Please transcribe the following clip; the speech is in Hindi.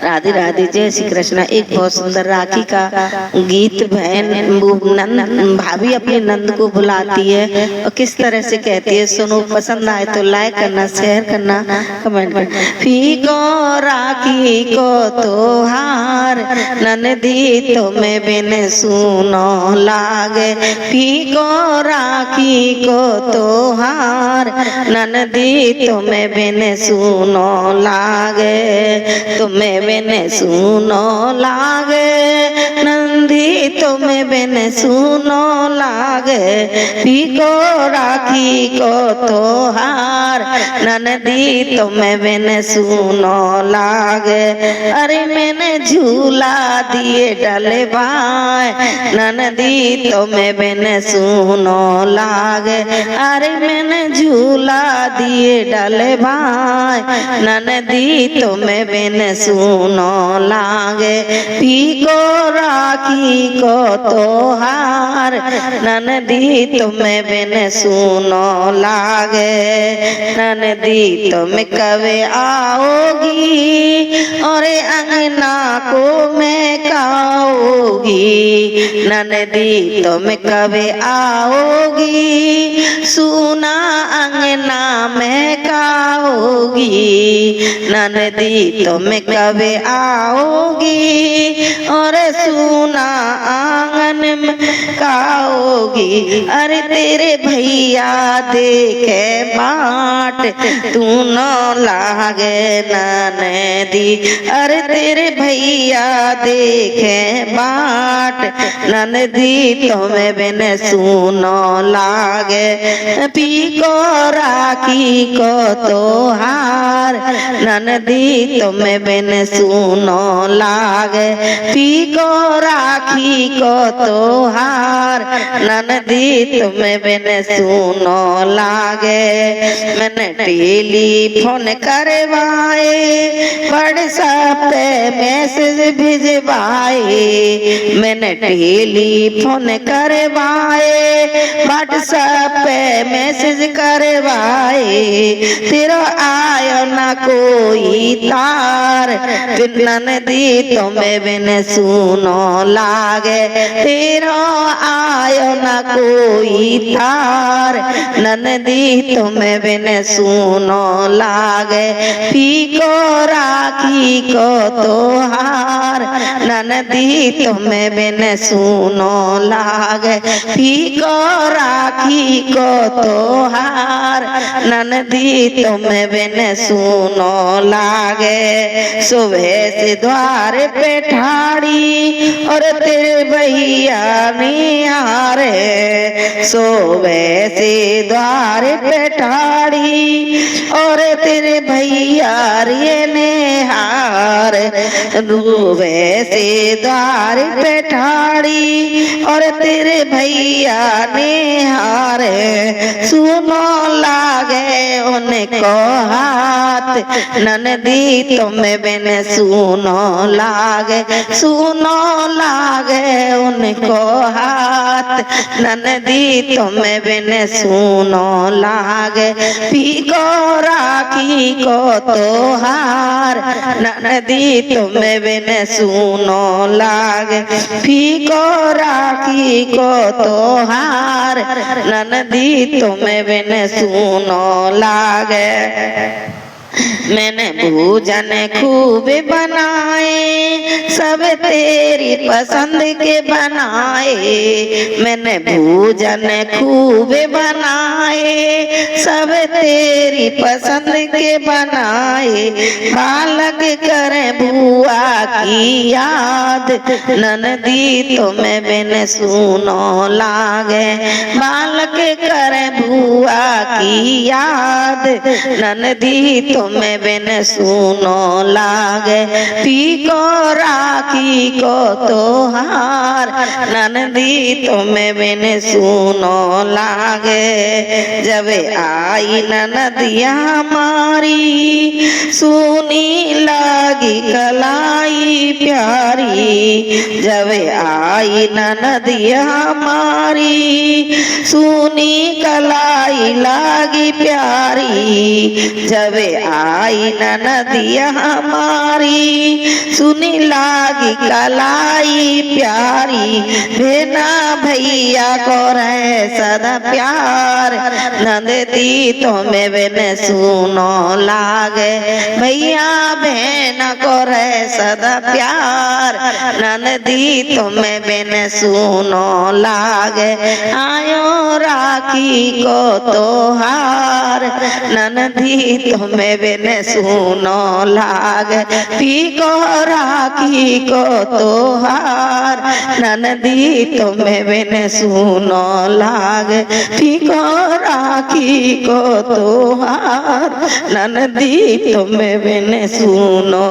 राधे राधे, जय श्री कृष्ण। एक बहुत सुंदर राखी का गीत बहन नंद भाभी अपने नंद को बुलाती है और किस तरह से कहती है, सुनो। पसंद आए तो लाइक करना, शेयर करना, कमेंट करना। फीको राखी को तोहार ननदी तुम्हें बिन सुनो लागे। फीको राखी को तोहार ननदी तुम्हें बिन सुनो लागे। तुम्हें बिन सुनो लागे नंदी, तुम्हें बिन सुनो लागे। फीको राखी को तोहार ननदी तुम्हें बिन सुनो लागे। अरे मैंने झूला दिए डले भाई ननदी तुम्हें बिन सुनो लागे। अरे मैंने झूला दिए डले भाई ननदी तुम्हें बिन सुनो लागे। फीको राखी को तोहार ननदी तुम्हें बिन सुनो लागे। ननदी तुम कবে आओगी और अंगना को मैं खाओगी। ननदी तुम कবে आओगी सुना अंगना में खाओगी। ननदी तुम कবে आओगी और सुना आंगन में खाओगी। अरे तेरे भैया देखे बाट तू न लागे ननदी। अरे तेरे भैया देखे बाट ननदी तुम्हें बिन सुनो लागे। फीको राखी को तोहार ननदी तुम्हें बिन सुनो लागे। फीको राखी को तोहार ननदी तुम्हें बिन सुनो लागे। मैंने टेलीफोन करवाए व्हाट्सएप पे मैसेज भिजवाए। मैंने टेलीफोन करवाए व्हाट्सएप पे मैसेज करवाए। तेरा आयो ना कोई तार ननदी तुम्हें बिन सुनो लागे। तेरा आयो ना कोई तार ननदी तुम्हें बिन सुनो लागे। फीको राखी को तोहार ननदी तुम्हें बिन सुनो लागे। फीको राखी को तोहार ननदी तुम्हें बिन सुनो लागे। सुबह से द्वार पे ठाड़ी और तेरे भैया निहारे। सुबह से द्वार पे ठाड़ी और तेरे भैया रे निहार। सुबह से द्वार पे ठाड़ी और तेरे भैया निहारे। सुनो लागे उनको हाथ ननदी तुम्हें बिन सुनो लागे। सुनो लागे उनको हाथ ननदी तुम्हें बिन सुनो लागे। फीको राखी को तोहार ननदी तुम्हें बिन सुनो लागे। फीको राखी को तोहार ननदी तुम्हें बिन सुनो लागे। मैंने भोजन खूब बनाए सब तेरी पसंद के बनाए। मैंने भोजन खूब बनाए सब तेरी पसंद के बनाए। बालक करे बुआ की याद ननदी तुम्हें बिन सुनो लागे। बालक करे बुआ की याद ननदी तुम्हें बिन सुनो लागे। फीको राखी को तोहार ननदी तुम्हें बिन सुनो लागे। जब आई ननदिया हमारी सुनी लागी कलाई कलाई प्यारी जब आई ननदिया हमारी सुनी कलाई लागी प्यारी जब आई ननदिया हमारी सुनी लागी कलाई प्यारी भेना भैया को रहे सदा प्यार नंदी तुम्हें बिन सुनो लागे भैया बहन को रहे सदा प्यार नंदी तुम्हें बिन सुनो लागे आयो राखी को तोहार नंदी तुम्हें बिन सुनो लागे पीको राखी को तोहार नंदी तुम्हें बिन सुनो लागे पीको राखी को तोहार नंदी तुम्हें बिन सुनो